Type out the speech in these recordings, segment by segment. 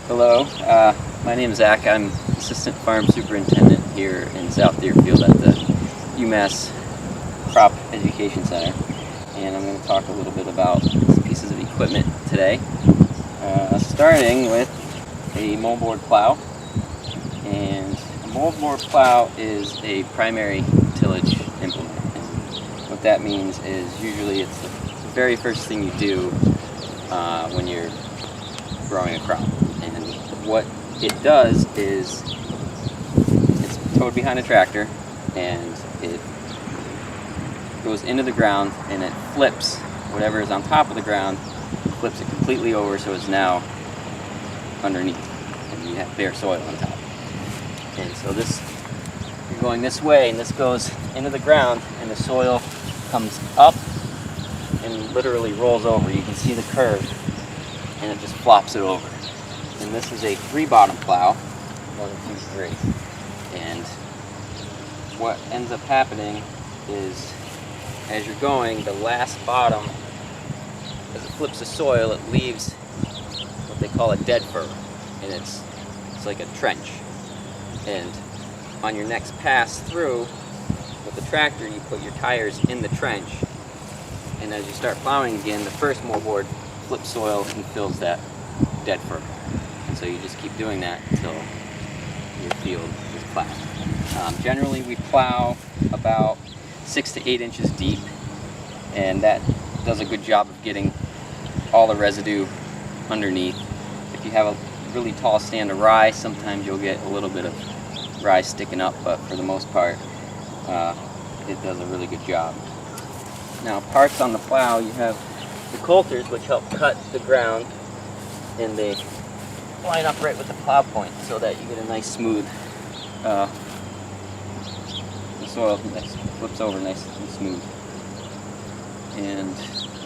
Hello, my name is Zach. I'm Assistant Farm Superintendent here in South Deerfield at the Umass Crop Education Center, and I'm going to talk a little bit about some pieces of equipment today, starting with a moldboard plow. And a moldboard plow is a primary tillage implement. And what that means is usually it's the very first thing you do when you're growing a crop. And what it does is it's towed behind a tractor and it goes into the ground and it flips whatever is on top of the ground, flips it completely over so it's now underneath and you have bare soil on top. And so this, you're going this way and this goes into the ground and the soil comes up and literally rolls over. You can see the curve and it just flops it over. And this is a 3-bottom plow, 1, 2, 3. And what ends up happening is as you're going, the last bottom, as it flips the soil, it leaves what they call a dead fur. And it's like a trench. And on your next pass through with the tractor, you put your tires in the trench. And as you start plowing again, the first moldboard flips soil and fills that dead fur. And so you just keep doing that until your field is plowed. Generally we plow about 6 to 8 inches deep, and that does a good job of getting all the residue underneath. If you have a really tall stand of rye, sometimes you'll get a little bit of rye sticking up, but for the most part it does a really good job. Now, parts on the plow, you have the coulters, which help cut the ground, and they line up right with the plow point so that you get a nice smooth, the soil flips over nice and smooth. And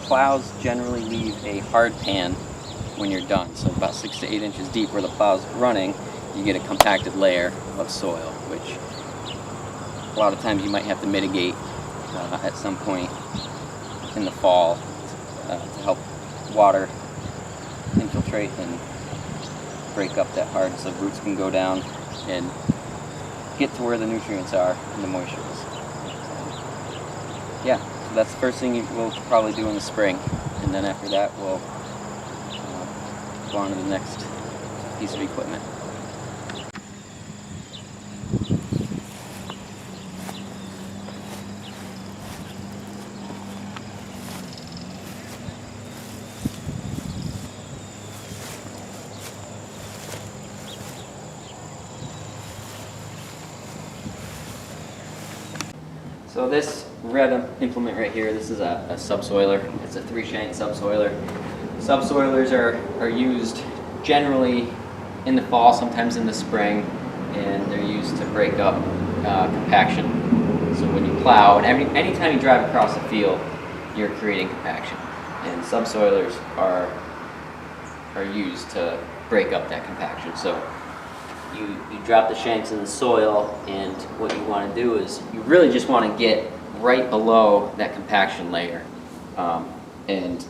plows generally leave a hard pan when you're done, so about 6 to 8 inches deep where the plow's running, you get a compacted layer of soil, which a lot of times you might have to mitigate at some point in the fall to help water infiltrate and break up that hard so roots can go down and get to where the nutrients are and the moisture is. Yeah, so that's the first thing we'll probably do in the spring, and then after that we'll go on to the next piece of equipment. So this red implement right here, this is a subsoiler. It's a 3-shank subsoiler. Subsoilers are used generally in the fall, sometimes in the spring, and they're used to break up compaction. So when you plow, and anytime you drive across the field, you're creating compaction. And subsoilers are used to break up that compaction. So you drop the shanks in the soil, and what you want to do is you really just want to get right below that compaction layer, and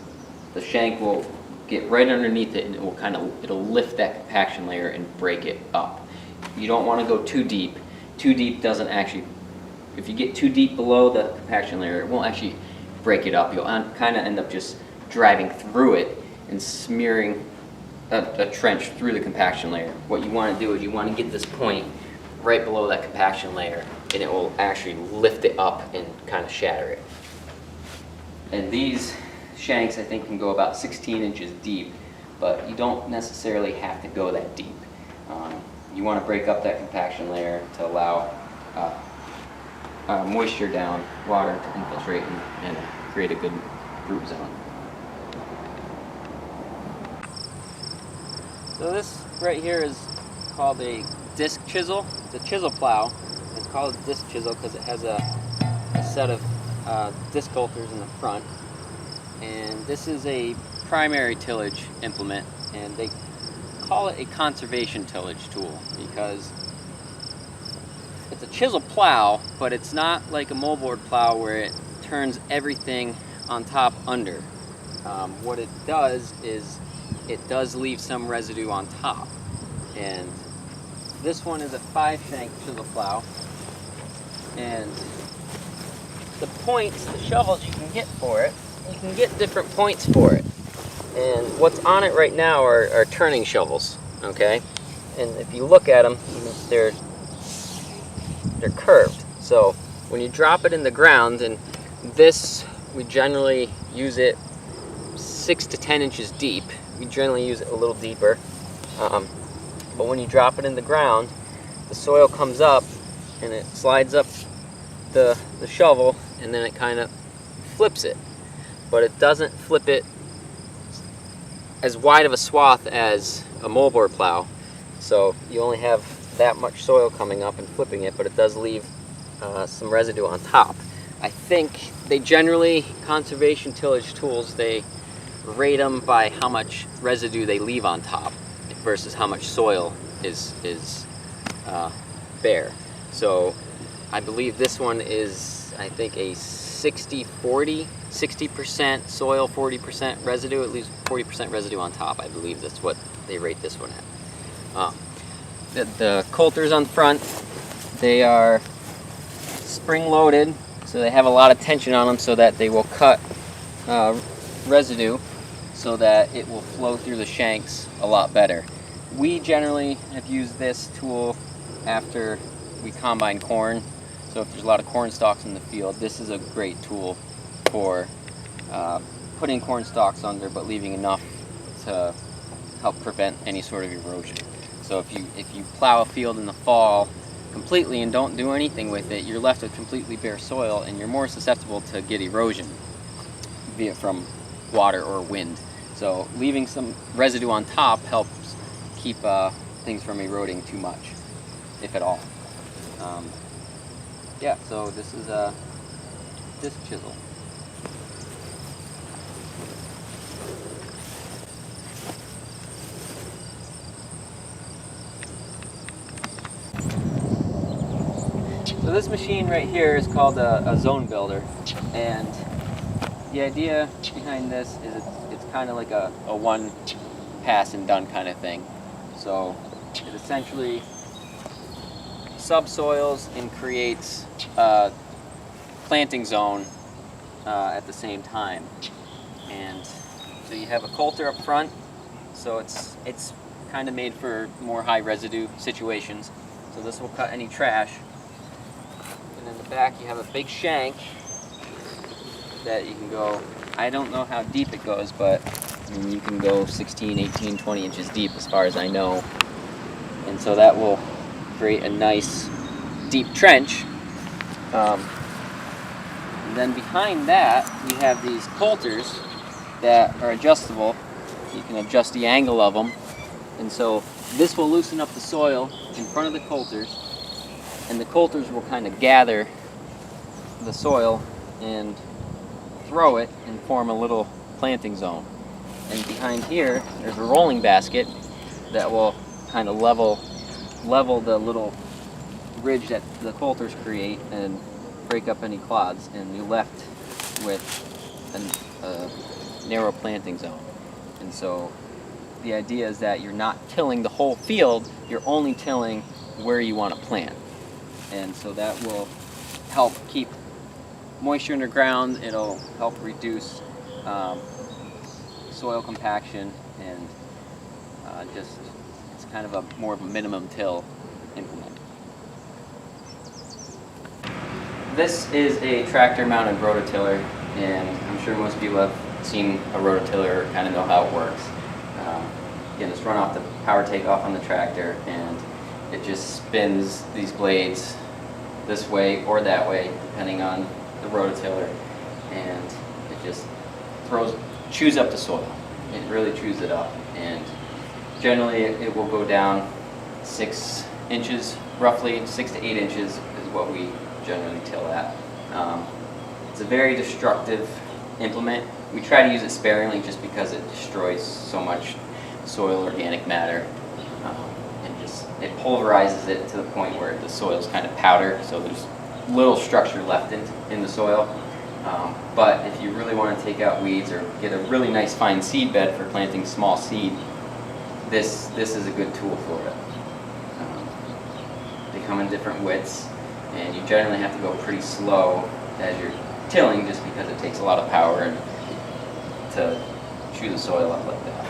the shank will get right underneath it and it will it'll lift that compaction layer and break it up. You don't want to go too deep. Too deep doesn't actually, if you get too deep below the compaction layer, it won't actually break it up. You'll kind of end up just driving through it and smearing a trench through the compaction layer. What you want to do is you want to get this point right below that compaction layer, and it will actually lift it up and kind of shatter it. And these shanks, I think, can go about 16 inches deep, but you don't necessarily have to go that deep. You want to break up that compaction layer to allow moisture down, water to infiltrate and create a good root zone. So this right here is called a disc chisel. It's a chisel plow. It's called a disc chisel because it has a set of disc coulters in the front. And this is a primary tillage implement, and they call it a conservation tillage tool because it's a chisel plow, but it's not like a moldboard plow where it turns everything on top under. What it does is it does leave some residue on top. And this one is a 5-shank chisel plow, and the points, the shovels you can get for it, you can get different points for it. And what's on it right now are turning shovels, okay? And if you look at them, they're curved. So when you drop it in the ground, and this, we generally use it 6 to 10 inches deep. We generally use it a little deeper. But when you drop it in the ground, the soil comes up and it slides up the shovel, and then it kind of flips it. But it doesn't flip it as wide of a swath as a moldboard plow. So you only have that much soil coming up and flipping it, but it does leave some residue on top. I think they generally, conservation tillage tools, they rate them by how much residue they leave on top versus how much soil is bare. So I believe this one is, I think, a 60-40, 60% soil, 40% residue. It leaves 40% residue on top. I believe that's what they rate this one at. The coulters on front, they are spring-loaded, so they have a lot of tension on them so that they will cut residue so that it will flow through the shanks a lot better. We generally have used this tool after we combine corn. So if there's a lot of corn stalks in the field, this is a great tool for putting corn stalks under, but leaving enough to help prevent any sort of erosion. So if you plow a field in the fall completely and don't do anything with it, you're left with completely bare soil, and you're more susceptible to get erosion, be it from water or wind. So leaving some residue on top helps keep things from eroding too much, if at all. Yeah, so this is a disc chisel. So this machine right here is called a zone builder, and the idea behind this is it's kind of like a one pass and done kind of thing. So it essentially subsoils and creates a planting zone at the same time. And so you have a coulter up front, so it's kind of made for more high residue situations. So this will cut any trash. And in the back you have a big shank that you can go, I don't know how deep it goes, but I mean, you can go 16, 18, 20 inches deep as far as I know. And so that will create a nice deep trench. And then behind that we have these coulters that are adjustable. You can adjust the angle of them, and so this will loosen up the soil in front of the coulters, and the coulters will kind of gather the soil and throw it and form a little planting zone. And behind here there's a rolling basket that will kind of level the little ridge that the coulters create and break up any clods, and you're left with a narrow planting zone. And so the idea is that you're not tilling the whole field, you're only tilling where you want to plant. And so that will help keep moisture underground, it'll help reduce soil compaction, and just it's kind of more of a minimum till implement. This is a tractor mounted rototiller, and I'm sure most people have seen a rototiller, kind of know how it works. Again, just run off the power takeoff on the tractor, and it just spins these blades this way or that way depending on the rototiller, and it just chews up the soil. It really chews it up, and generally it will go down 6 inches, roughly 6 to 8 inches is what we generally till at. It's a very destructive implement. We try to use it sparingly just because it destroys so much soil organic matter, and just it pulverizes it to the point where the soil is kind of powder, so there's little structure left in the soil, But if you really want to take out weeds or get a really nice fine seed bed for planting small seed, this is a good tool for it. They come in different widths, and you generally have to go pretty slow as you're tilling, just because it takes a lot of power and to chew the soil up like that.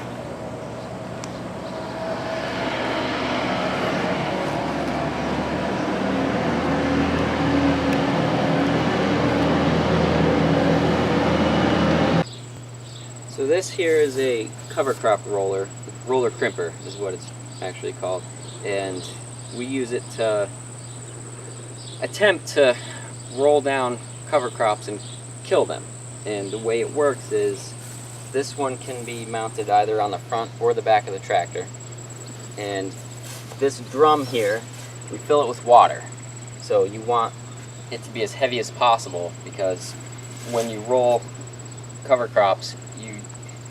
So this here is a cover crop roller crimper is what it's actually called, and we use it to attempt to roll down cover crops and kill them. And the way it works is this one can be mounted either on the front or the back of the tractor, and this drum here, we fill it with water. So you want it to be as heavy as possible, because when you roll cover crops,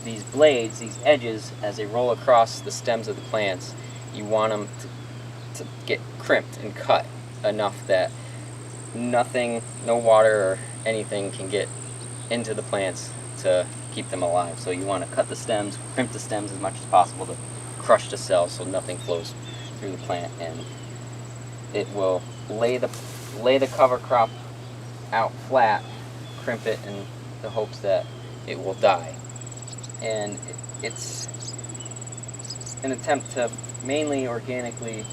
these blades, these edges, as they roll across the stems of the plants, you want them to get crimped and cut enough that nothing, no water or anything can get into the plants to keep them alive. So you want to cut the stems, crimp the stems as much as possible to crush the cells so nothing flows through the plant, and it will lay the cover crop out flat, crimp it in the hopes that it will die. And it's an attempt to mainly organically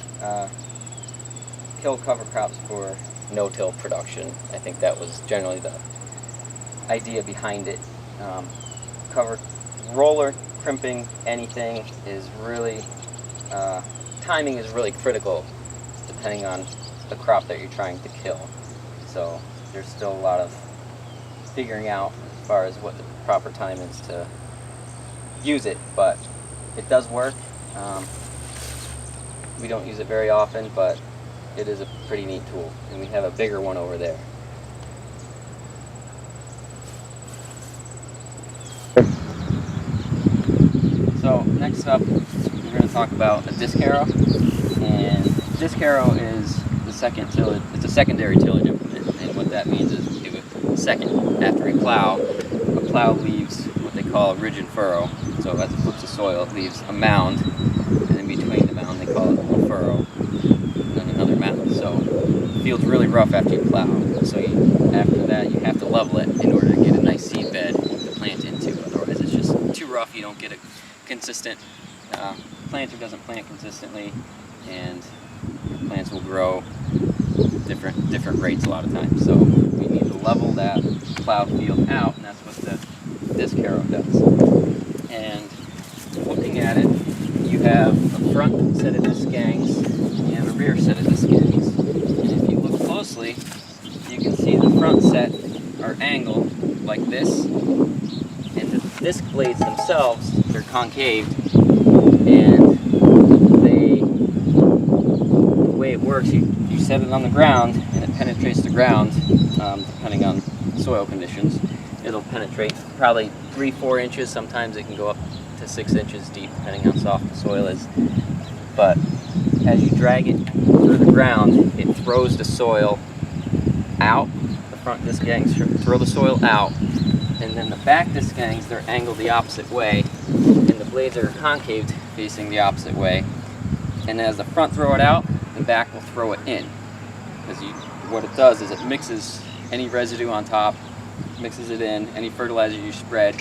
kill cover crops for no-till production. I think that was generally the idea behind it. Roller crimping anything is really, timing is really critical depending on the crop that you're trying to kill. So there's still a lot of figuring out as far as what the proper time is to use it, but it does work. We don't use it very often, but it is a pretty neat tool, and we have a bigger one over there. So next up, we're going to talk about a disc harrow, and disc harrow is the second tillage. It's a secondary tillage implement, and what that means is we do it second after we plow. A plow leaves what they call a ridge and furrow. So as it flips the soil, it leaves a mound, and in between the mound they call it a furrow, and then another mound. So the field's really rough after you plow, so after that you have to level it in order to get a nice seed bed to plant into. Otherwise it's just too rough, you don't get a consistent, planter doesn't plant consistently, and your plants will grow different rates a lot of times. So we need to level that plowed field out, and that's what the disc harrow does. And looking at it, you have a front set of disc gangs and a rear set of disc gangs. And if you look closely, you can see the front set are angled like this, and the disc blades themselves, they're concaved, and the way it works, you set it on the ground and it penetrates the ground, depending on soil conditions. It'll penetrate probably 3-4 inches. Sometimes it can go up to 6 inches deep, depending how soft the soil is. But as you drag it through the ground, it throws the soil out. The front disc gangs throw the soil out, and then the back disc gangs, they're angled the opposite way, and the blades are concaved facing the opposite way. And as the front throw it out, the back will throw it in. Because what it does is it mixes any residue on top, mixes it in, any fertilizer you spread,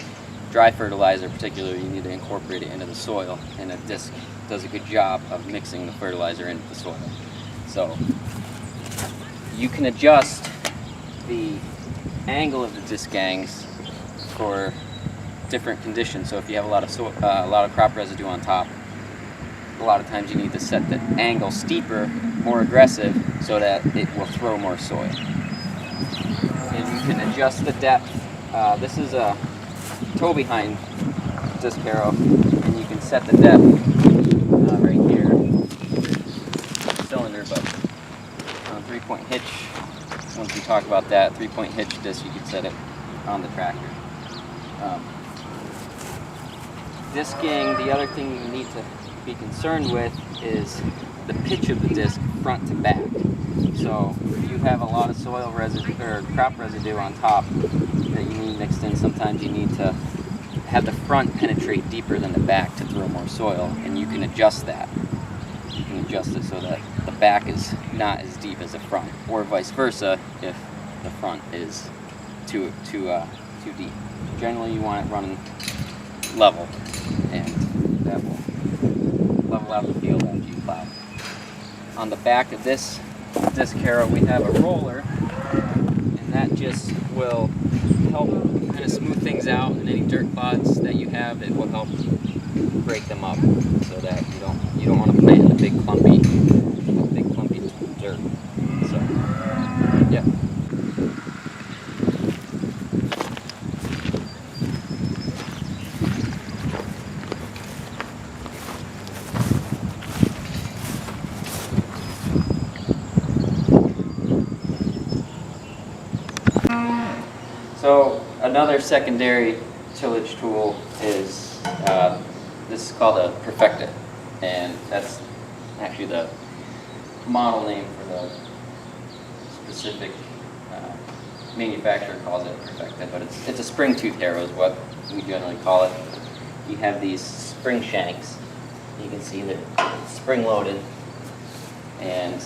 dry fertilizer particularly, you need to incorporate it into the soil, and a disc does a good job of mixing the fertilizer into the soil. So you can adjust the angle of the disc gangs for different conditions. So if you have a lot of crop residue on top, a lot of times you need to set the angle steeper, more aggressive, so that it will throw more soil. And you can adjust the depth. This is a toe behind disc harrow, and you can set the depth right here, cylinder, but on a 3-point hitch. Once we talk about that 3-point hitch disc, you can set it on the tractor. Disc gang, the other thing you need to be concerned with is the pitch of the disc front to back. So if you have a lot of soil residue or crop residue on top that you need mixed in, sometimes you need to have the front penetrate deeper than the back to throw more soil, and you can adjust that. You can adjust it so that the back is not as deep as the front, or vice versa if the front is too deep. Generally, you want it running level, and that will level out the field after you plow. On the back of this disc harrow, we have a roller, and that just will help kind of smooth things out, and any dirt clods that you have, it will help break them up so that you don't want to plant in a big clumpy dirt. So yeah. So another secondary tillage tool is this is called a Perfecta, and that's actually the model name for the specific manufacturer calls it Perfecta, but it's a spring tooth harrow is what we generally call it. You have these spring shanks. You can see they're spring loaded, and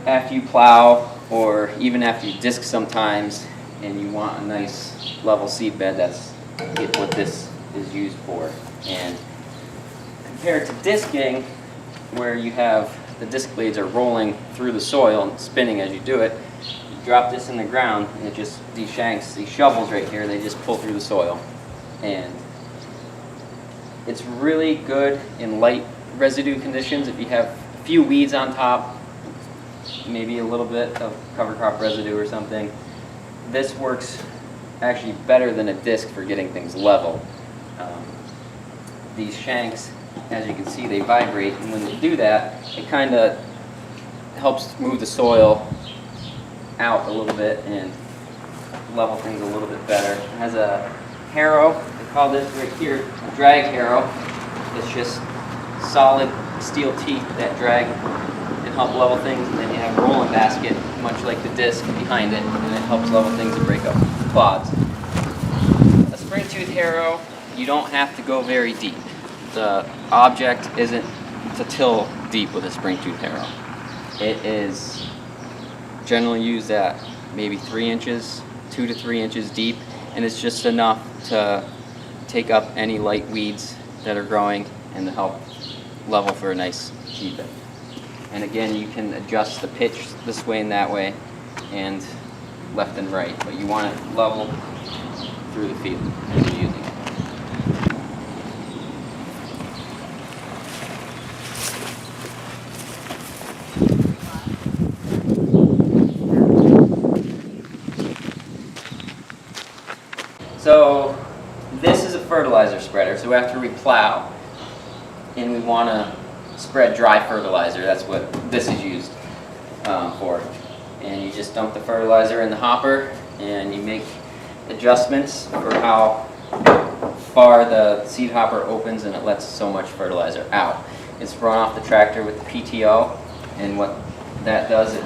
after you plow, or even after you disc sometimes, and you want a nice level seed bed, that's what this is used for. And compared to disking, where you have the disc blades are rolling through the soil and spinning as you do it, you drop this in the ground, and it just, these shanks, these shovels right here, they just pull through the soil. And it's really good in light residue conditions. If you have a few weeds on top, maybe a little bit of cover crop residue or something, this works actually better than a disc for getting things level. These shanks, as you can see, they vibrate, and when they do that, it kind of helps move the soil out a little bit and level things a little bit better. It has a harrow, they call this right here a drag harrow. It's just solid steel teeth that drag and help level things, and then you have a rolling basket, much like the disc behind it, and it helps level things and break up clods. A spring tooth harrow, you don't have to go very deep. The object isn't to till deep with a spring tooth harrow. It is generally used at maybe 3 inches, 2 to 3 inches deep, and it's just enough to take up any light weeds that are growing and to help level for a nice seed bed. And again, you can adjust the pitch this way and that way, and left and right, but you want it level through the field as you're using it. So this is a fertilizer spreader. So after we plow and we want to spread dry fertilizer, that's what this is used for. And you just dump the fertilizer in the hopper, and you make adjustments for how far the seed hopper opens, and it lets so much fertilizer out. It's run off the tractor with the PTO, and what that does is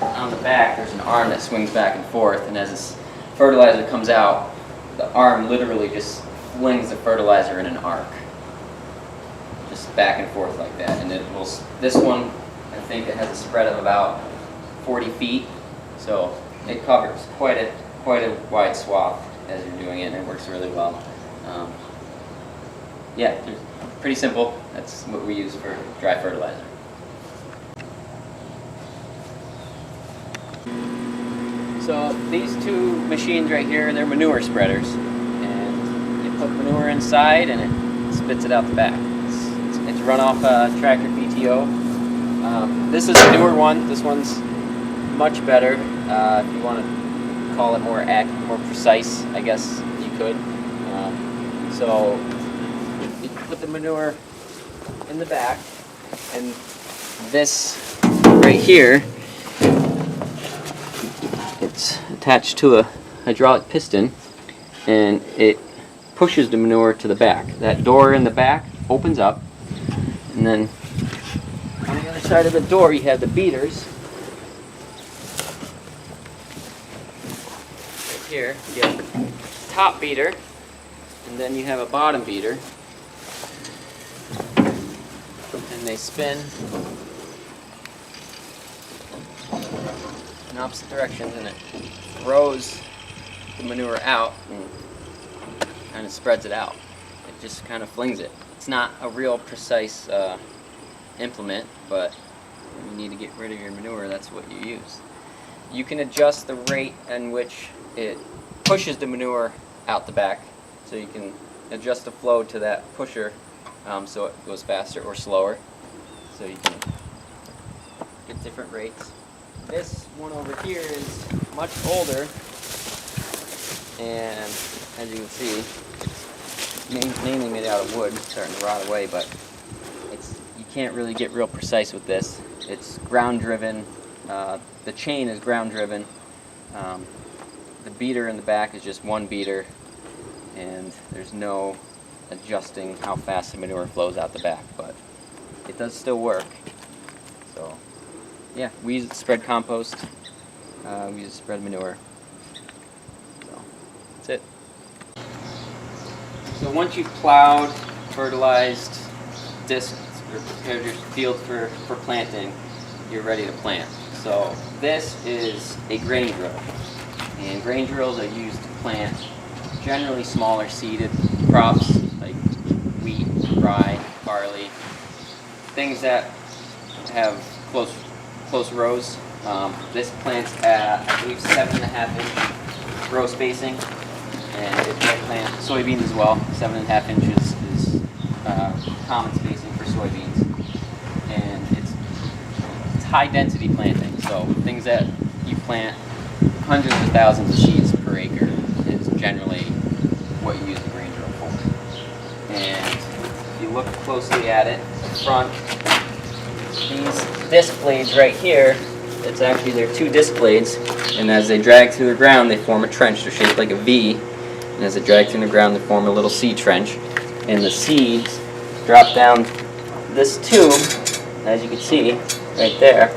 on the back there's an arm that swings back and forth, and as this fertilizer comes out, the arm literally just flings the fertilizer in an arc, just back and forth like that. And it will, this one, I think it has a spread of about 40 feet, so it covers quite a wide swath as you're doing it, and it works really well. Yeah, pretty simple. That's what we use for dry fertilizer. So these two machines right here, they're manure spreaders, and you put manure inside and it spits it out the back. It's run off a tractor PTO. This is a newer one. This one's much better. If you want to call it more precise, I guess you could. So you put the manure in the back, and this right here, it's attached to a hydraulic piston, and it pushes the manure to the back. That door in the back opens up, And then on the other side of the door you have the beaters. Right here you have a top beater, and then you have a bottom beater. And they spin in opposite directions, and it throws the manure out and kind of spreads it out. It just kind of flings it. It's not a real precise implement, but when you need to get rid of your manure, that's what you use. You can adjust the rate in which it pushes the manure out the back, so you can adjust the flow to that pusher, so it goes faster or slower. So you can get different rates. This one over here is much older, and as you can see, it's mainly made out of wood, starting to rot away, but you can't really get real precise with this. It's ground driven. The chain is ground driven. The beater in the back is just one beater, and there's no adjusting how fast the manure flows out the back, but it does still work. So yeah, we use it to spread compost, we use it to spread manure. So that's it. So once you've plowed, fertilized, disked, or prepared your field for planting, you're ready to plant. So this is a grain drill, and grain drills are used to plant generally smaller seeded crops like wheat, rye, barley, things that have close rows. This plants at, I believe, 7.5 inch row spacing, and it will plant soybeans as well. 7.5 inches is common spacing for soybeans, and it's high density planting. So things that you plant hundreds of thousands of seeds per acre is generally what you use a grain drill for. And if you look closely at it, the front, these disc blades right here, they're two disc blades, and as they drag through the ground they form a trench. They're shaped like a V, and as they drag through the ground they form a little seed trench, and the seeds drop down this tube, as you can see right there.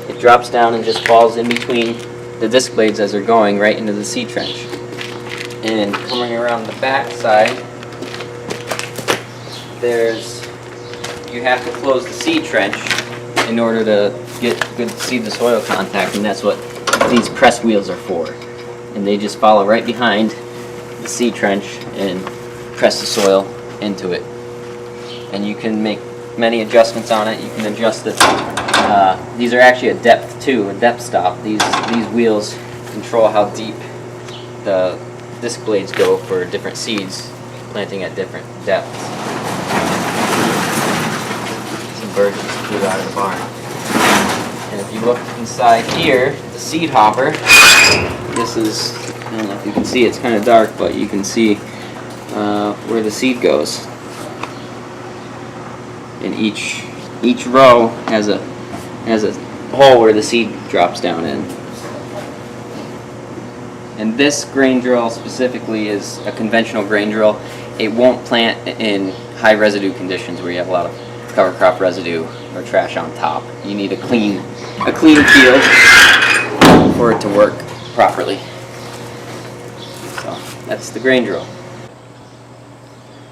It drops down and just falls in between the disc blades as they're going right into the seed trench. And coming around the back side, you have to close the seed trench in order to get good seed to soil contact, and that's what these press wheels are for. And they just follow right behind the seed trench and press the soil into it. And you can make many adjustments on it. You can adjust it. These are actually a depth too, a depth stop. These wheels control how deep the disc blades go for different seeds, planting at different depths. Some virgins flew out of the barn. And if you look inside here, the seed hopper, this is, I don't know if you can see, it's kind of dark, but you can see where the seed goes. And each row has a hole where the seed drops down in. And this grain drill specifically is a conventional grain drill. It won't plant in high residue conditions where you have a lot of cover crop residue or trash on top. You need a clean field for it to work properly. So that's the grain drill.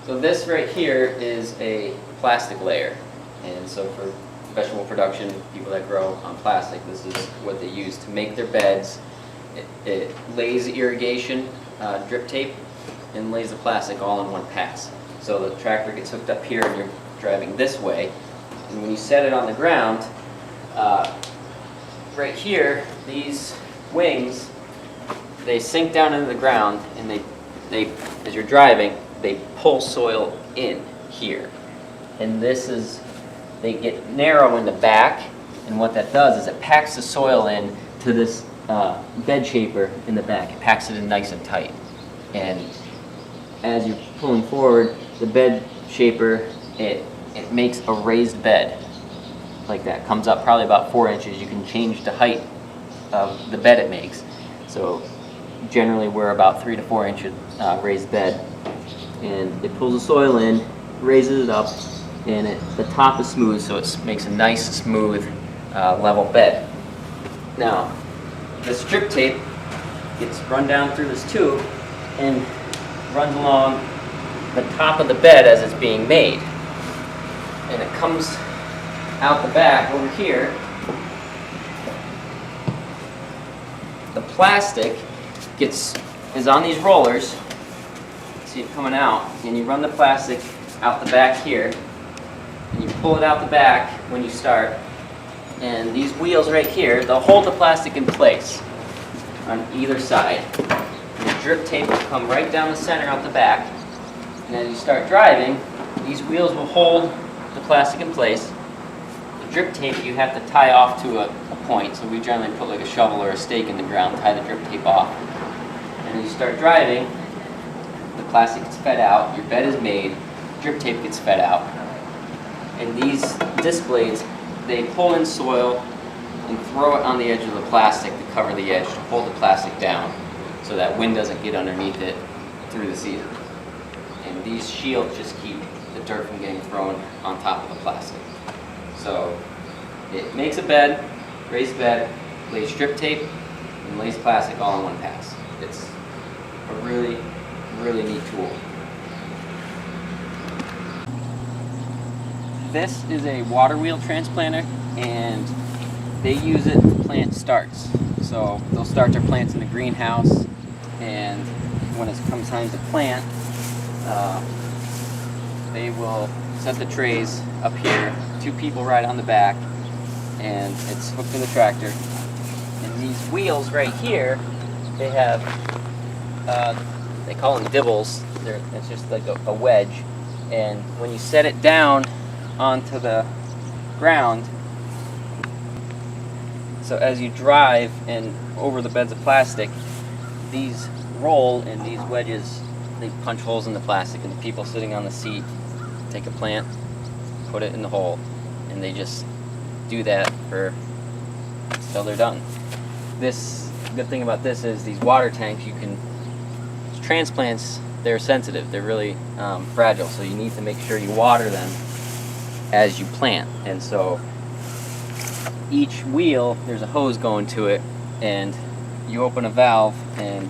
So this right here is a plastic layer, and so for vegetable production, people that grow on plastic, this is what they use to make their beds. It lays the irrigation drip tape and lays the plastic all in one pass. So the tractor gets hooked up here and you're driving this way, and when you set it on the ground, right here, these wings, they sink down into the ground, and they as you're driving, they pull soil in here. And they get narrow in the back, and what that does is it packs the soil in to this bed shaper in the back. It packs it in nice and tight. And as you're pulling forward, the bed shaper, it makes a raised bed like that. Comes up probably about 4 inches. You can change the height of the bed it makes. So generally we're about 3 to 4 inches raised bed. And it pulls the soil in, raises it up, and the top is smooth, so it makes a nice, smooth, level bed. Now, the strip tape gets run down through this tube and runs along the top of the bed as it's being made. And it comes out the back over here. The plastic is on these rollers. See it coming out, and you run the plastic out the back here, and you pull it out the back when you start. And these wheels right here, they'll hold the plastic in place on either side. And the drip tape will come right down the center out the back. And as you start driving, these wheels will hold the plastic in place. The drip tape you have to tie off to a point. So we generally put like a shovel or a stake in the ground, tie the drip tape off. And as you start driving, the plastic gets fed out, your bed is made, drip tape gets fed out. And these disc blades, they pull in soil and throw it on the edge of the plastic to cover the edge, to hold the plastic down so that wind doesn't get underneath it through the season. And these shields just keep the dirt from getting thrown on top of the plastic. So it makes a bed, raised bed, lays strip tape, and lays plastic all in one pass. It's a really, really neat tool. This is a water wheel transplanter, and they use it to plant starts. So they'll start their plants in the greenhouse, and when it comes time to plant, they will set the trays up here. 2 people ride on the back, and it's hooked to the tractor. And these wheels right here, they have, they call them dibbles. It's just like a wedge. And when you set it down onto the ground, so as you drive and over the beds of plastic, these roll, and these wedges, they punch holes in the plastic, and the people sitting on the seat take a plant, put it in the hole, and they just do that until they're done. This good thing about this is these water tanks, transplants, they're sensitive, they're really fragile, so you need to make sure you water them as you plant. And so each wheel, there's a hose going to it, and you open a valve and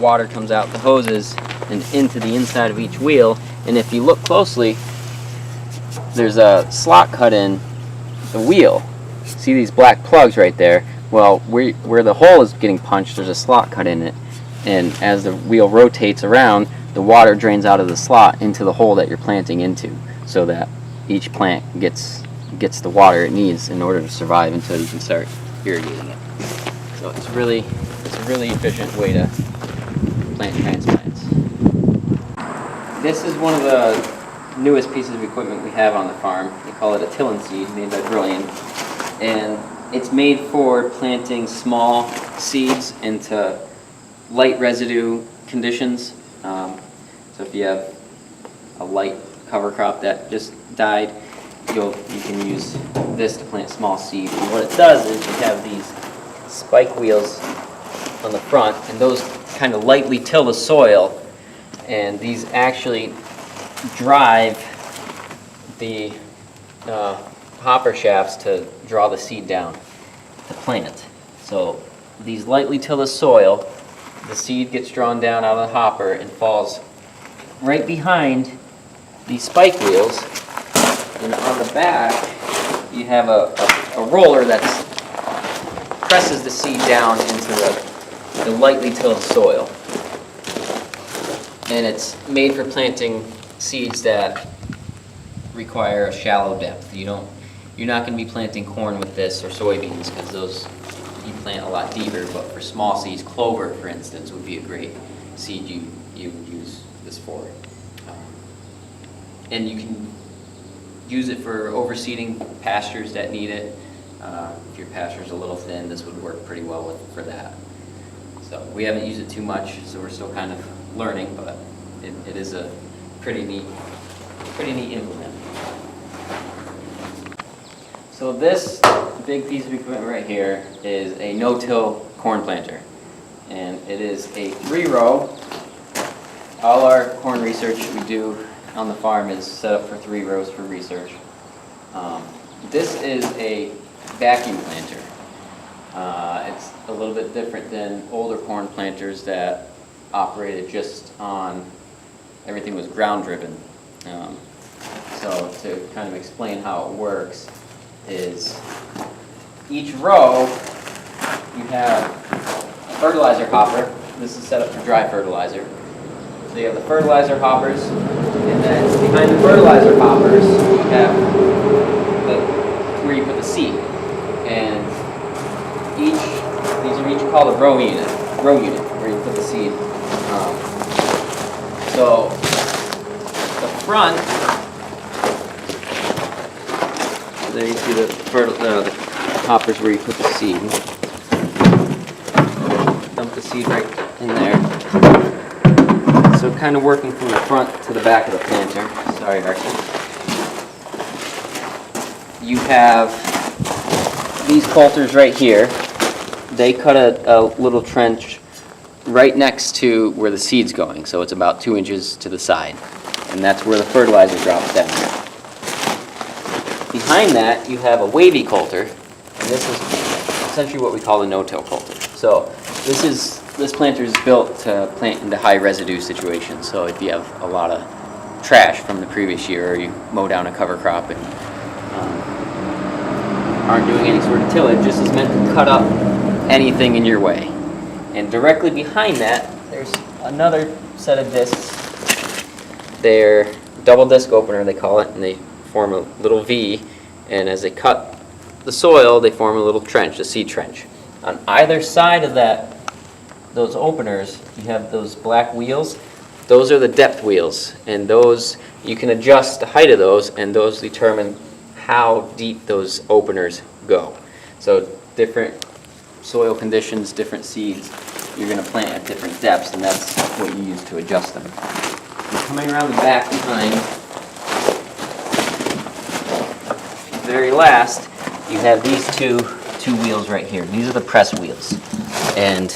water comes out the hoses and into the inside of each wheel. And if you look closely, there's a slot cut in the wheel. See these black plugs right there? Well, where the hole is getting punched, there's a slot cut in it, and as the wheel rotates around, the water drains out of the slot into the hole that you're planting into, so that each plant gets the water it needs in order to survive until you can start irrigating it. So it's a really efficient way to plant transplants. This is one of the newest pieces of equipment we have on the farm. They call it a till and seed, made by Brilliant, and it's made for planting small seeds into light residue conditions. So if you have a light cover crop that just died, you can use this to plant small seeds. And what it does is you have these spike wheels on the front, and those kind of lightly till the soil, and these actually drive the hopper shafts to draw the seed down to plant. So these lightly till the soil, the seed gets drawn down out of the hopper and falls right behind these spike wheels. And on the back, you have a roller that presses the seed down into the lightly tilled soil. And it's made for planting seeds that require a shallow depth. You're not going to be planting corn with this or soybeans, because those you plant a lot deeper. But for small seeds, clover, for instance, would be a great seed you use this for. And you can use it for overseeding pastures that need it. If your pasture's a little thin, this would work pretty well for that. So we haven't used it too much, so we're still kind of learning, but it is a pretty neat implement. So this big piece of equipment right here is a no-till corn planter, and it is a 3-row. All our corn research we do on the farm is set up for 3 rows for research. This is a vacuum planter. It's a little bit different than older corn planters that operated just on, everything was ground driven. So to kind of explain how it works is each row you have a fertilizer hopper. This is set up for dry fertilizer. So you have the fertilizer hoppers, and then behind the fertilizer hoppers you have where you put the seed. And these are each called a row unit, where you put the seed. So the front, there you see the hoppers where you put the seed. Dump the seed right in there. So kind of working from the front to the back of the planter. Sorry, Archie. You have these coulters right here. They cut a little trench right next to where the seed's going, so it's about 2 inches to the side, and that's where the fertilizer drops down. Behind that, you have a wavy coulter, and this is essentially what we call a no-till coulter. So this planter is built to plant into high residue situations. So if you have a lot of trash from the previous year, or you mow down a cover crop and aren't doing any sort of tillage, this is meant to cut up anything in your way. And directly behind that, there's another set of discs. They're double disc opener, they call it, and they form a little V, and as they cut the soil, they form a little trench, a seed trench. On either side of those openers, you have those black wheels. Those are the depth wheels, and those, you can adjust the height of those, and those determine how deep those openers go. So different soil conditions, different seeds, you're going to plant at different depths, and that's what you use to adjust them. And coming around the back behind, the very last, you have these two wheels right here. These are the press wheels, and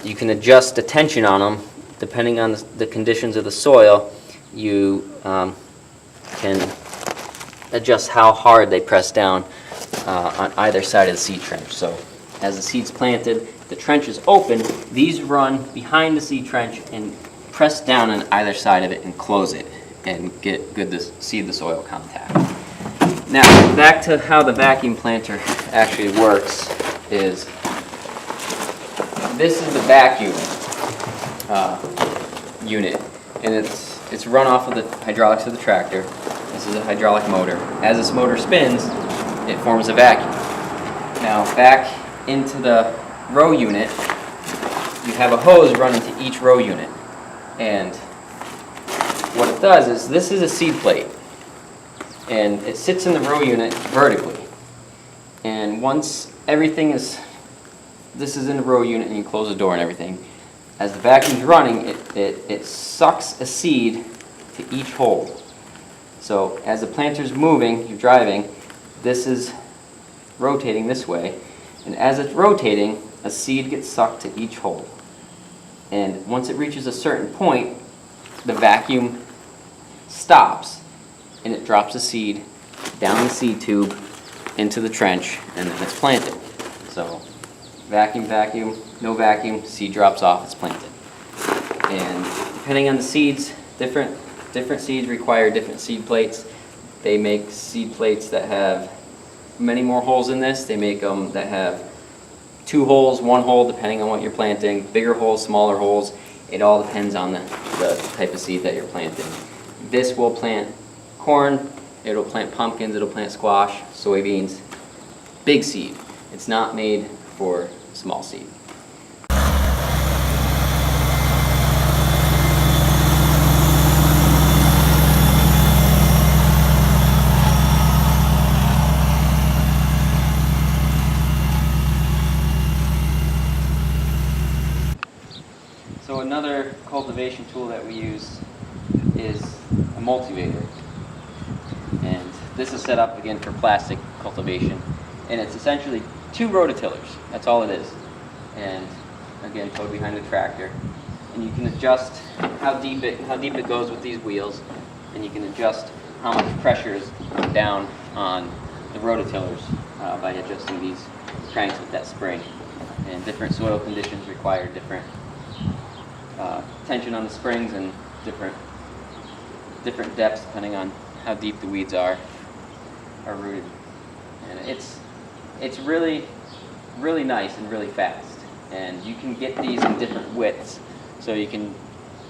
you can adjust the tension on them depending on the conditions of the soil. You can adjust how hard they press down on either side of the seed trench. So as the seed's planted, the trench is open, these run behind the seed trench and press down on either side of it and close it and get good to seed the soil contact. Now, back to how the vacuum planter actually works is, this is the vacuum unit, and it's run off of the hydraulics of the tractor. This is a hydraulic motor. As this motor spins, it forms a vacuum. Now, back into the row unit, you have a hose running to each row unit, and what it does is, this is a seed plate, and it sits in the row unit vertically, and once everything is, this is in the row unit and you close the door and everything, as the vacuum's running, it sucks a seed to each hole. So as the planter's moving, you're driving, this is rotating this way, and as it's rotating, a seed gets sucked to each hole. And once it reaches a certain point, the vacuum stops and it drops the seed down the seed tube into the trench, and then it's planted. So vacuum, vacuum, no vacuum, seed drops off, it's planted. And depending on the seeds, different seeds require different seed plates. They make seed plates that have many more holes in this. They make them that have 2 holes, 1 hole, depending on what you're planting, bigger holes, smaller holes. It all depends on the type of seed that you're planting. This will plant corn, it'll plant pumpkins, it'll plant squash, soybeans, big seed. It's not made for small seed. So another cultivation tool that we use is a multivator, and this is set up again for plastic cultivation, and it's essentially 2 rototillers. That's all it is, and again towed behind the tractor. and you can adjust how deep it goes with these wheels, and you can adjust how much pressure is down on the rototillers by adjusting these cranks with that spring. And different soil conditions require different tension on the springs and different depths depending on how deep the weeds are rooted. And it's really nice and really fast. And you can get these in different widths, so you can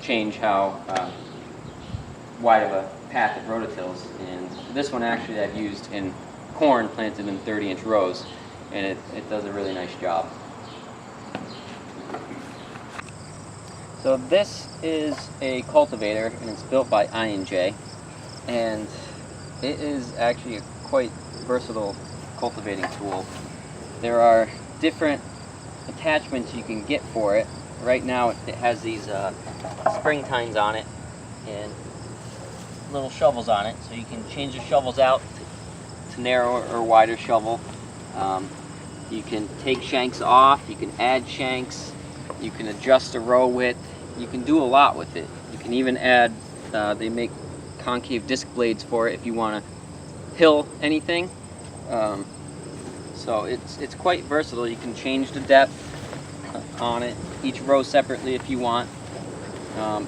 change how wide of a path it rototills. And this one actually I've used in corn planted in 30-inch rows, and it does a really nice job. So this is a cultivator, and it's built by I&J, and it is actually a quite versatile cultivating tool. There are different attachments you can get for it. Right now it has these spring tines on it and little shovels on it, so you can change the shovels out to narrow or wider shovel. You can take shanks off, you can add shanks, you can adjust the row width, you can do a lot with it. You can even add, they make concave disc blades for it if you want to hill anything. So it's quite versatile. You can change the depth on it, each row separately if you want.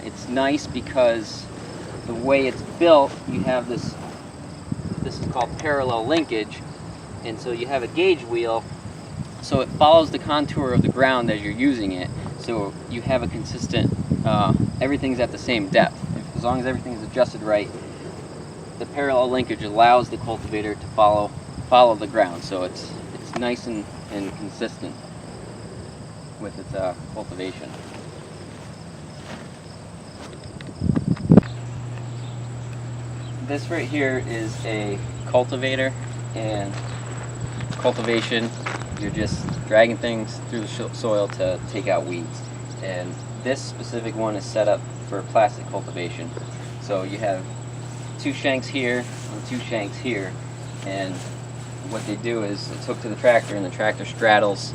It's nice because the way it's built, you have this is called parallel linkage, and so you have a gauge wheel, so it follows the contour of the ground as you're using it, so you have a consistent, everything's at the same depth. As long as everything's adjusted right, the parallel linkage allows the cultivator to follow the ground, so it's nice and consistent with its cultivation. This right here is a cultivator, and cultivation, you're just dragging things through the soil to take out weeds. And this specific one is set up for plastic cultivation. So you have two shanks here and two shanks here, and what they do is it's hooked to the tractor, and the tractor straddles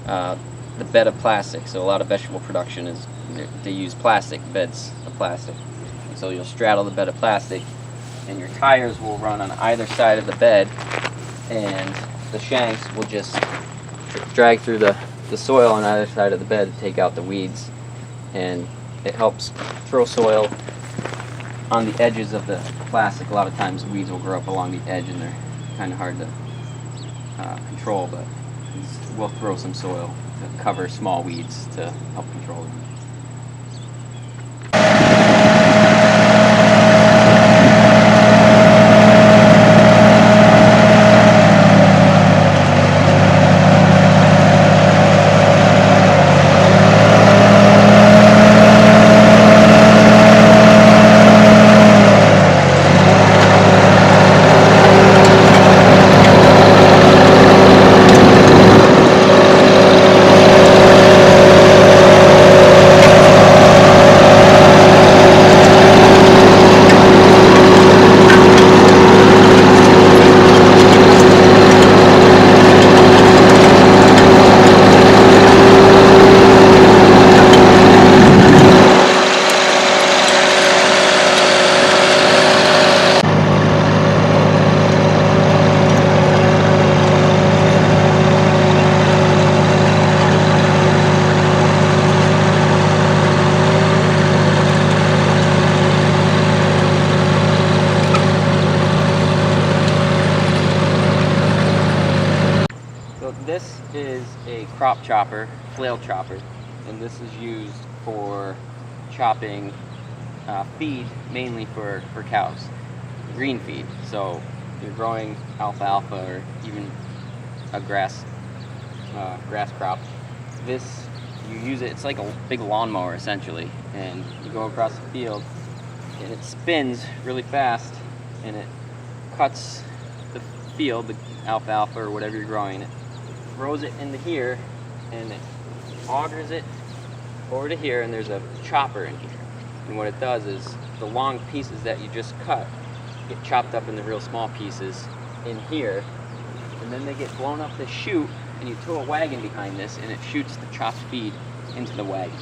the bed of plastic. So a lot of vegetable production is, they use plastic, beds of plastic. And so you'll straddle the bed of plastic, and your tires will run on either side of the bed, and the shanks will just drag through the soil on either side of the bed to take out the weeds. And it helps throw soil on the edges of the plastic. A lot of times weeds will grow up along the edge, and they're kind of hard to control, but we'll throw some soil to cover small weeds to help control them. This is a crop chopper, flail chopper, and this is used for chopping feed, mainly for cows, green feed. So you're growing alfalfa or even a grass crop. This, you use it, it's like a big lawnmower essentially, and you go across the field and it spins really fast, and it cuts the field, the alfalfa or whatever you're growing, it throws it into here, and it augers it over to here, and there's a chopper in here. And what it does is the long pieces that you just cut get chopped up into real small pieces in here, and then they get blown up the chute, and you tow a wagon behind this, and it shoots the chopped feed into the wagon.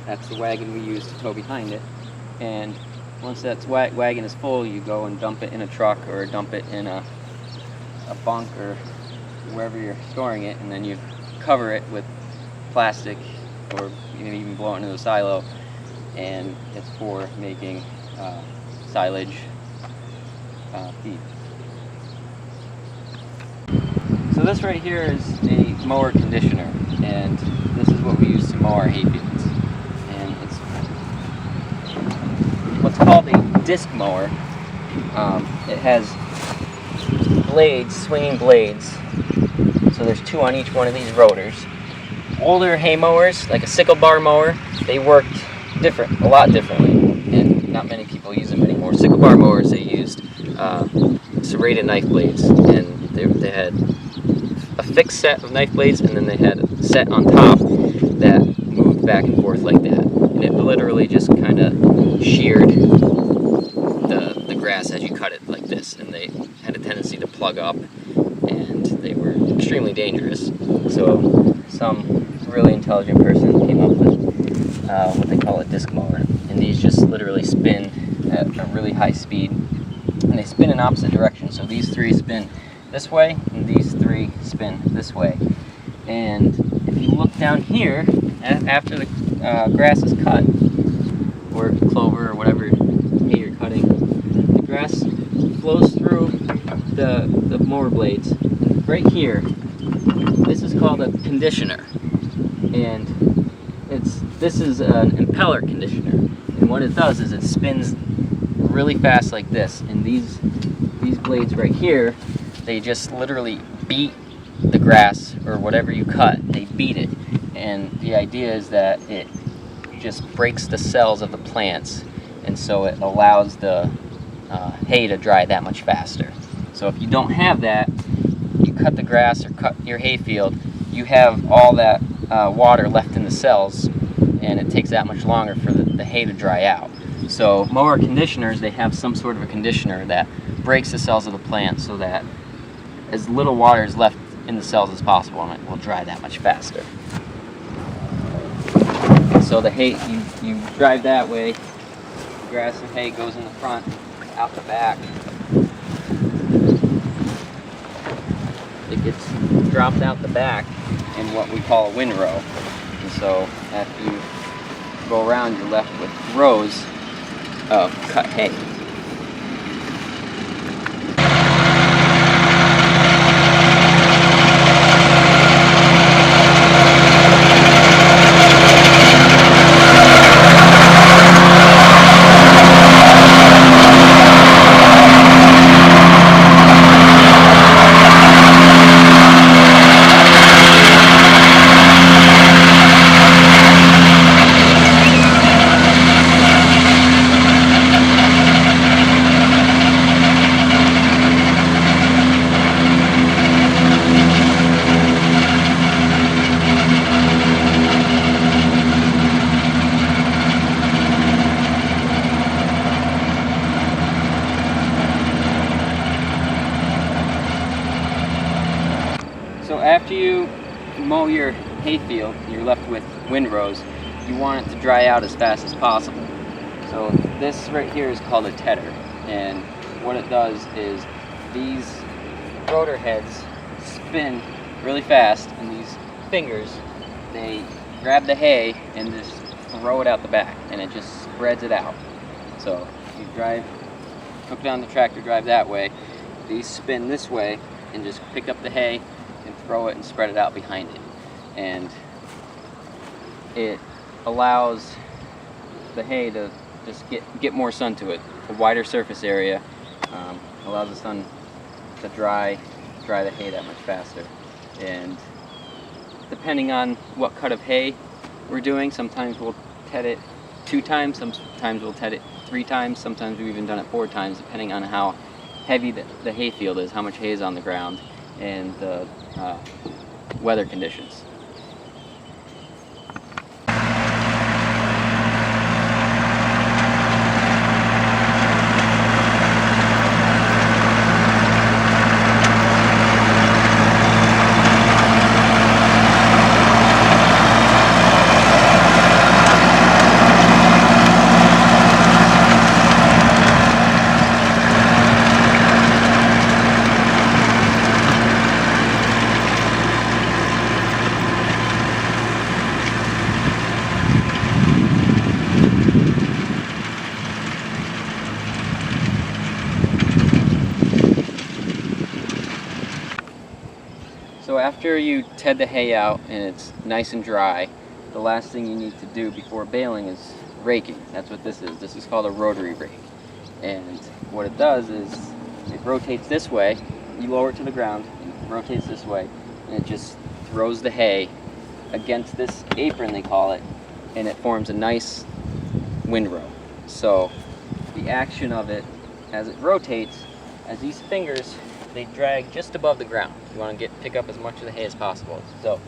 That's the wagon we use to tow behind it. And once that wagon is full, you go and dump it in a truck or dump it in a bunk or wherever you're storing it, and then you cover it with plastic, or you can even blow it into a silo, and it's for making silage feed. So this right here is a mower conditioner, and this is what we use to mow our hay fields. And it's what's called a disc mower. It has blades, swinging blades. So there's 2 on each one of these rotors. Older hay mowers, like a sickle bar mower, they worked a lot differently, and not many people use them anymore. Sickle bar mowers, they used serrated knife blades, and they had a fixed set of knife blades, and then they had a set on top that moved back and forth like that. And it literally just kind of sheared the grass as you cut it like this, and they had a tendency to plug up, and they were extremely dangerous. So some really intelligent person came up with what they call a disc mower, and these just literally spin at a really high speed, and they spin in opposite directions. So these 3 spin this way, and these 3 spin this way. And if you look down here, after the grass is cut, or clover or whatever hay you're cutting, the grass flows through the mower blades. And right here, this is called a conditioner, and this is an impeller conditioner. And what it does is it spins really fast like this, and these blades right here, they just literally beat the grass or whatever you cut. They beat it, and the idea is that it just breaks the cells of the plants, and so it allows the hay to dry that much faster. So if you don't have that, you cut the grass or cut your hay field, you have all that water left in the cells, and it takes that much longer for the hay to dry out. So mower conditioners, they have some sort of a conditioner that breaks the cells of the plant so that as little water is left in the cells as possible, and it will dry that much faster. So the hay, you drive that way, the grass and hay goes in the front, out the back. It gets dropped out the back in what we call a windrow. And so after you go around, you're left with rows of cut hay. After you mow your hay field, you're left with windrows. You want it to dry out as fast as possible. So this right here is called a tedder, and what it does is these rotor heads spin really fast, and these fingers, they grab the hay and just throw it out the back, and it just spreads it out. So you hook it on the tractor, drive that way, these spin this way and just pick up the hay and throw it and spread it out behind it. And it allows the hay to just get more sun to it. A wider surface area allows the sun to dry the hay that much faster. And depending on what cut of hay we're doing, sometimes we'll ted it 2 times, sometimes we'll ted it 3 times, sometimes we've even done it 4 times, depending on how heavy the hay field is, how much hay is on the ground, and the weather conditions. So after you ted the hay out and it's nice and dry, the last thing you need to do before baling is raking. That's what this is. This is called a rotary rake. And what it does is it rotates this way. You lower it to the ground, it rotates this way, and it just throws the hay against this apron, they call it, and it forms a nice windrow. So the action of it as it rotates, as these fingers, they drag just above the ground. You want to pick up as much of the hay as possible. So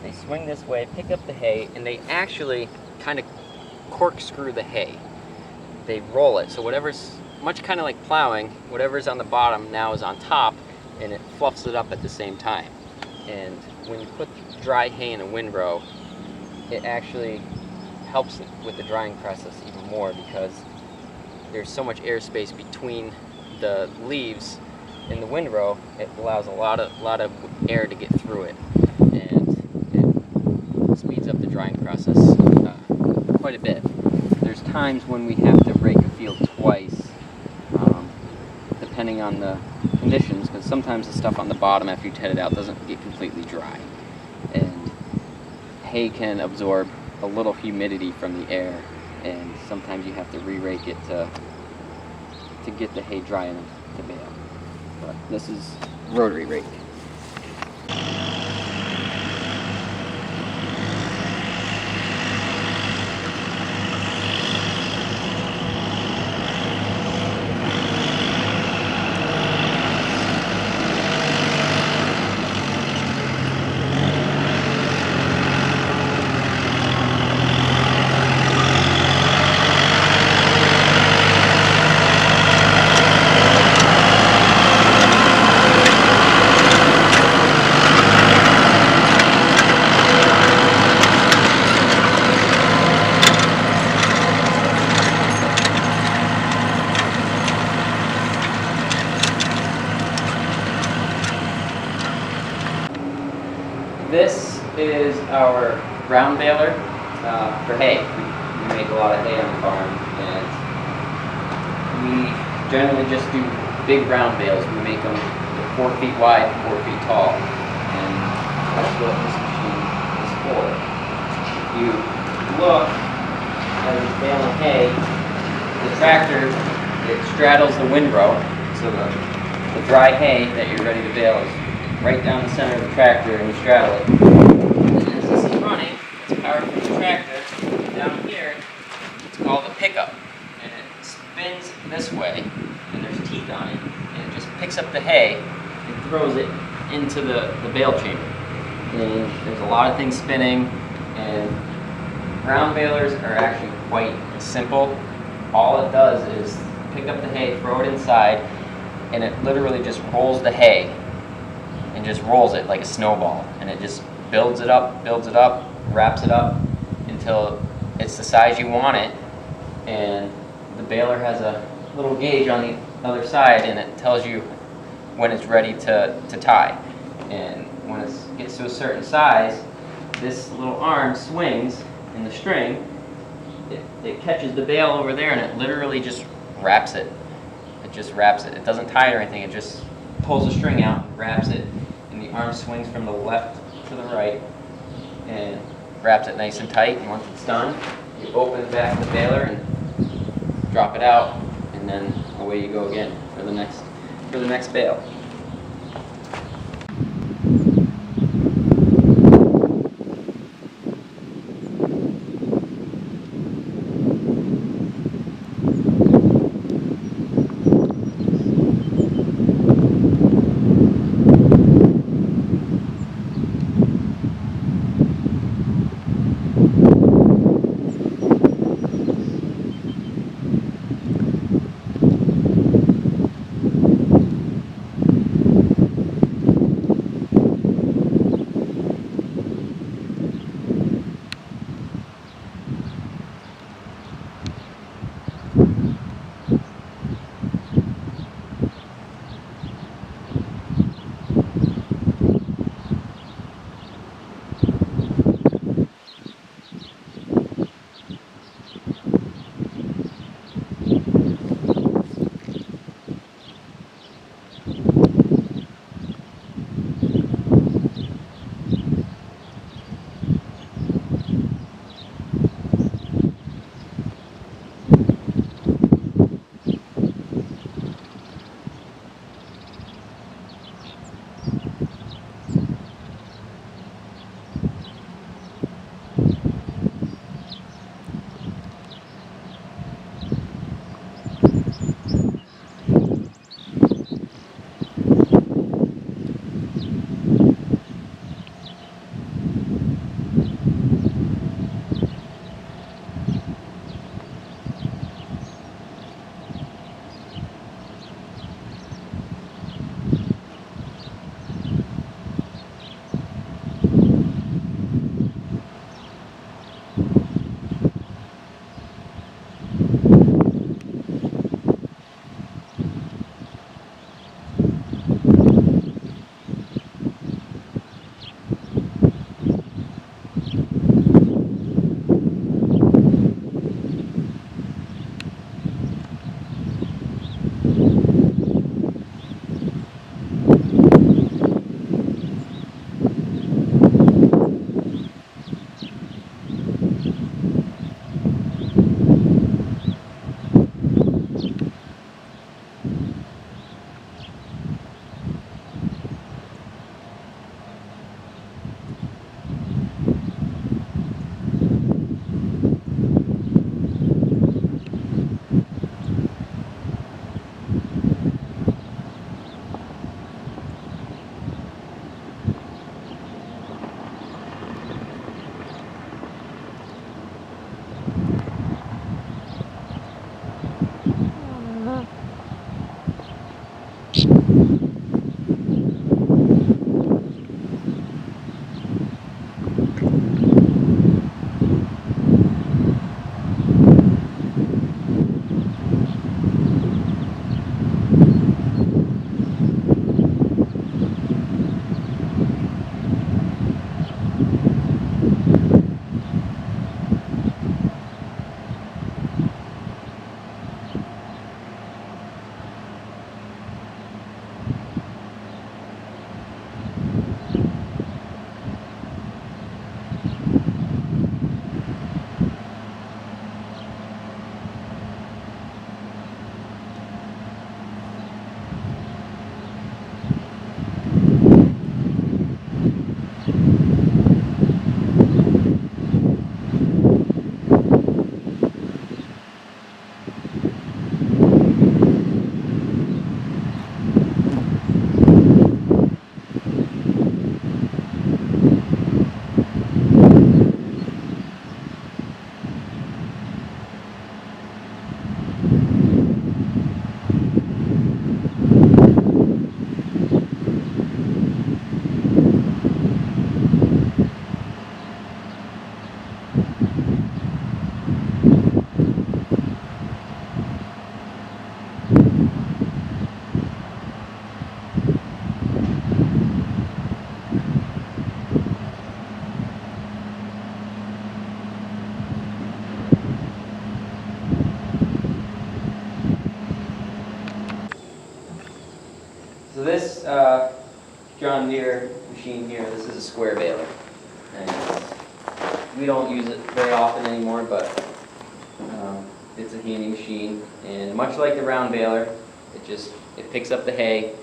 they swing this way, pick up the hay, and they actually kind of corkscrew the hay. They roll it, so whatever's, much kind of like plowing, whatever's on the bottom now is on top, and it fluffs it up at the same time. And when you put dry hay in a windrow, it actually helps with the drying process even more, because there's so much airspace between the leaves in the windrow. It allows a lot of air to get through it, and it speeds up the drying process quite a bit. There's times when we have to rake a field twice, depending on the conditions, because sometimes the stuff on the bottom after you ted it out doesn't get completely dry, and hay can absorb a little humidity from the air, and sometimes you have to re-rake it to get the hay dry enough to bale. But this is rotary rake. This is our ground baler for hay. We make a lot of hay on the farm, and we generally just do big round bales. We make them 4 feet wide, 4 feet tall, and that's what this machine is for. If you look as it's baling hay, the tractor, it straddles the windrow, so the dry hay that you're ready to bale is right down the center of the tractor, and you straddle it. And as this is running, it's powered from the tractor. Down here, it's called a pickup, and it spins this way, and there's teeth on it, and it just picks up the hay and throws it into the bale chamber. And there's a lot of things spinning, and round balers are actually quite simple. All it does is pick up the hay, throw it inside, and it literally just rolls the hay and just rolls it like a snowball, and it just builds it up, wraps it up until it's the size you want it. And the baler has a little gauge on the other side, and it tells you when it's ready to tie. And when it gets to a certain size, this little arm swings in the string. It catches the bale over there, and it literally just wraps it. It just wraps it. It doesn't tie it or anything. It just pulls the string out, wraps it, and the arm swings from the left to the right and wraps it nice and tight. And once it's done, you open the back of the baler and drop it out, and then away you go again for the next bale. John Deere machine here. This is a square baler. And we don't use it very often anymore, but it's a handy machine. And much like the round baler, it picks up the hay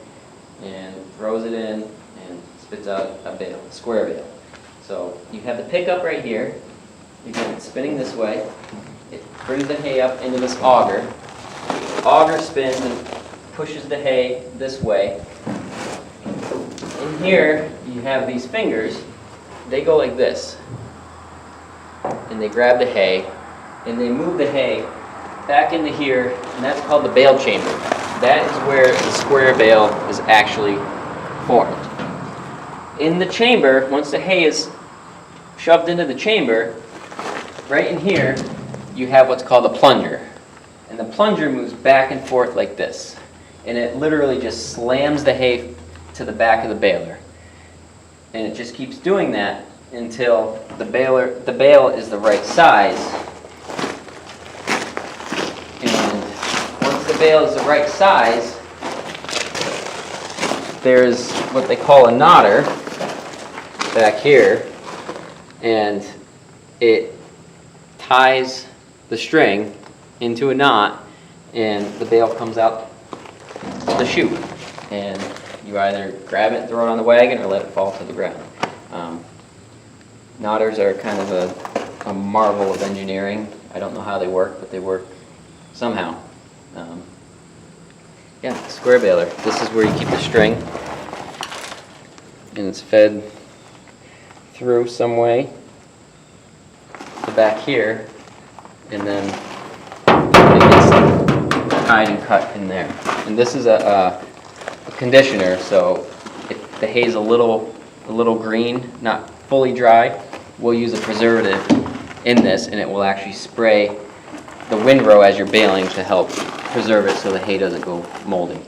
and throws it in and spits out a bale, a square bale. So you have the pickup right here. Again, it's spinning this way. It brings the hay up into this auger. The auger spins and pushes the hay this way. In here, you have these fingers. They go like this. And they grab the hay, and they move the hay back into here, and that's called the bale chamber. That is where the square bale is actually formed. In the chamber, once the hay is shoved into the chamber, right in here, you have what's called a plunger. And the plunger moves back and forth like this. And it literally just slams the hay to the back of the baler. And it just keeps doing that until the bale is the right size. And once the bale is the right size, there's what they call a knotter back here, and it ties the string into a knot, and the bale comes out the chute. And you either grab it and throw it on the wagon or let it fall to the ground. Knotters are kind of a marvel of engineering. I don't know how they work, but they work somehow. Yeah, square baler. This is where you keep the string, and it's fed through some way to back here, and then it gets tied and cut in there. And this is a conditioner, so if the hay's a little green, not fully dry, we'll use a preservative in this, and it will actually spray the windrow as you're baling to help preserve it so the hay doesn't go moldy.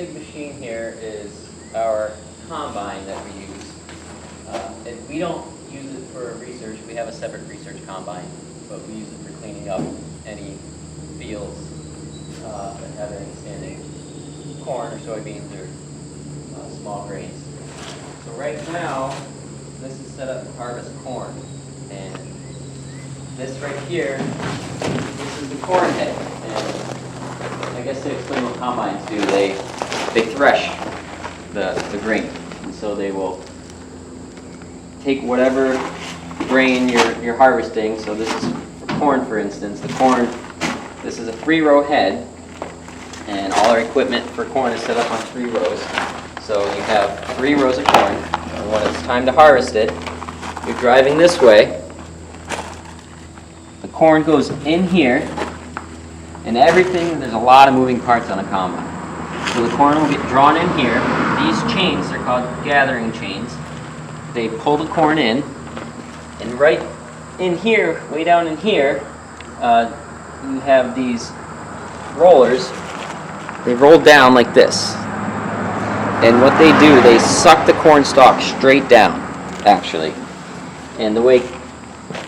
big machine here is our combine that we use. We don't use it for research. We have a separate research combine, but we use it for cleaning up any fields that have any standing corn or soybeans or small grains. So right now, this is set up to harvest corn, and this right here, this is the corn head. And I guess to explain what combines do, they thresh the grain, and so they will take whatever grain you're harvesting. So this is for corn, for instance. The corn, this is a 3-row head, and all our equipment for corn is set up on 3 rows. So you have 3 rows of corn, and when it's time to harvest it, you're driving this way. The corn goes in here, and everything, there's a lot of moving parts on a combine. So the corn will get drawn in here. These chains are called gathering chains. They pull the corn in, and right in here, way down in here, you have these rollers. They roll down like this. And what they do, they suck the corn stalk straight down, actually. And the way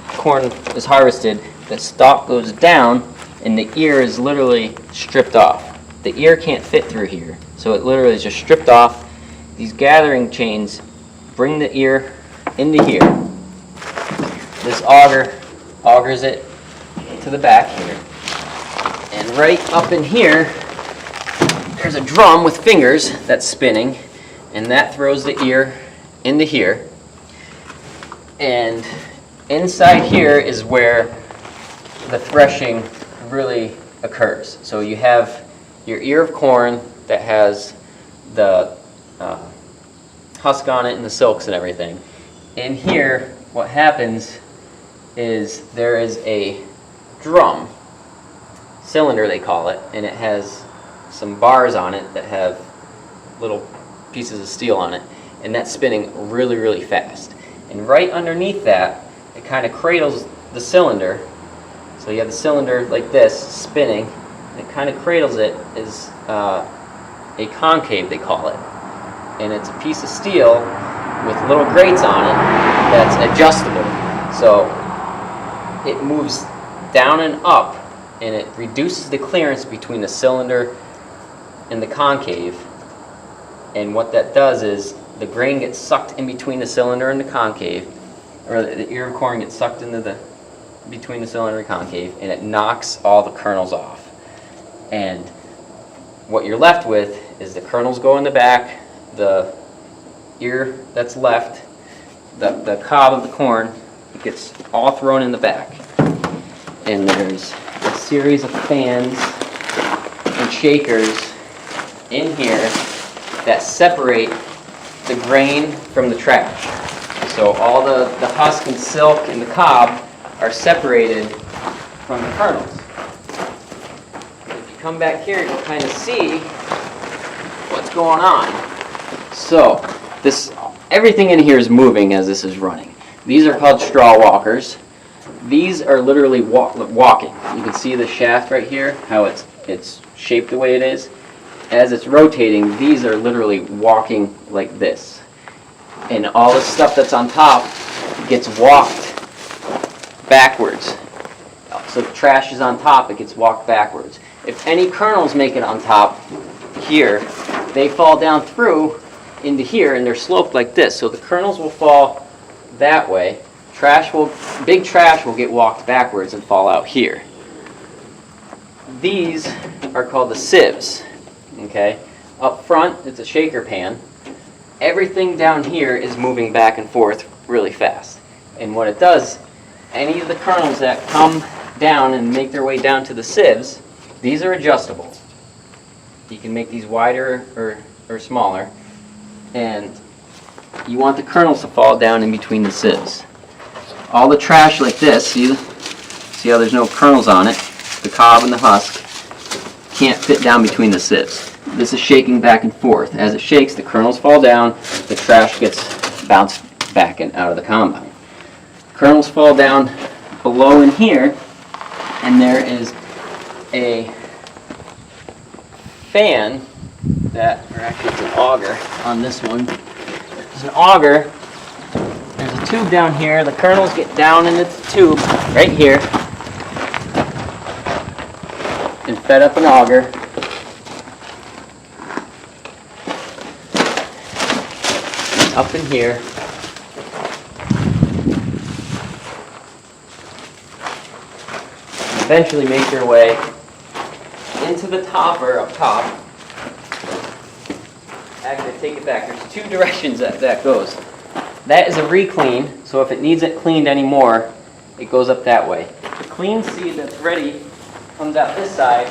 corn is harvested, the stalk goes down, and the ear is literally stripped off. The ear can't fit through here, so it literally is just stripped off. These gathering chains bring the ear into here. This auger augers it to the back here. And right up in here, there's a drum with fingers that's spinning, and that throws the ear into here. And inside here is where the threshing really occurs. So you have your ear of corn that has the husk on it and the silks and everything. In here, what happens is there is a drum, cylinder they call it, and it has some bars on it that have little pieces of steel on it, and that's spinning really, really fast. And right underneath that, it kind of cradles the cylinder. So you have the cylinder like this spinning, and it kind of cradles it is a concave, they call it. And it's a piece of steel with little grates on it that's adjustable. So it moves down and up, and it reduces the clearance between the cylinder and the concave. And what that does is the grain gets sucked in between the cylinder and the concave, or the ear of corn gets sucked into between the cylinder and concave, and it knocks all the kernels off. And what you're left with is the kernels go in the back, the ear that's left, the cob of the corn, it gets all thrown in the back. And there's a series of fans and shakers in here that separate the grain from the trash. So all the husk and silk and the cob are separated from the kernels. If you come back here, you can kind of see what's going on. So everything in here is moving as this is running. These are called straw walkers. These are literally walking. You can see the shaft right here, how it's shaped the way it is. As it's rotating, these are literally walking like this. And all the stuff that's on top gets walked backwards. So the trash is on top, it gets walked backwards. If any kernels make it on top here, they fall down through into here, and they're sloped like this. So the kernels will fall that way. Big trash will get walked backwards and fall out here. These are called the sieves. Okay? Up front, it's a shaker pan. Everything down here is moving back and forth really fast. And what it does, any of the kernels that come down and make their way down to the sieves, these are adjustable. You can make these wider or smaller. And you want the kernels to fall down in between the sieves. All the trash like this, see how there's no kernels on it? The cob and the husk can't fit down between the sieves. This is shaking back and forth. As it shakes, the kernels fall down, the trash gets bounced back and out of the combine. Kernels fall down below in here, and there is a fan that, or actually it's an auger on this one. There's an auger. There's a tube down here. The kernels get down into the tube right here and fed up an auger. It's up in here. Eventually make your way into the topper up top. Actually, take it back. There's two directions that goes. That is a reclean, so if it needs it cleaned anymore, it goes up that way. The clean seed that's ready comes out this side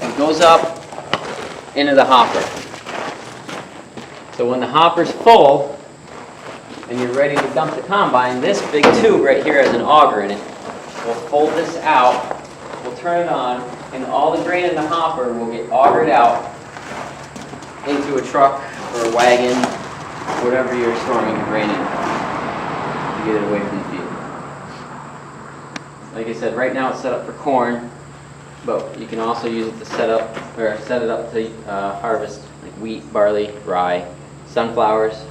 and goes up into the hopper. So when the hopper's full and you're ready to dump the combine, this big tube right here has an auger in it. We'll fold this out, we'll turn it on, and all the grain in the hopper will get augered out into a truck or a wagon, whatever you're storing the grain in, to get it away from the field. Like I said, right now it's set up for corn, but you can also use it to set it up to harvest like wheat, barley, rye, sunflowers,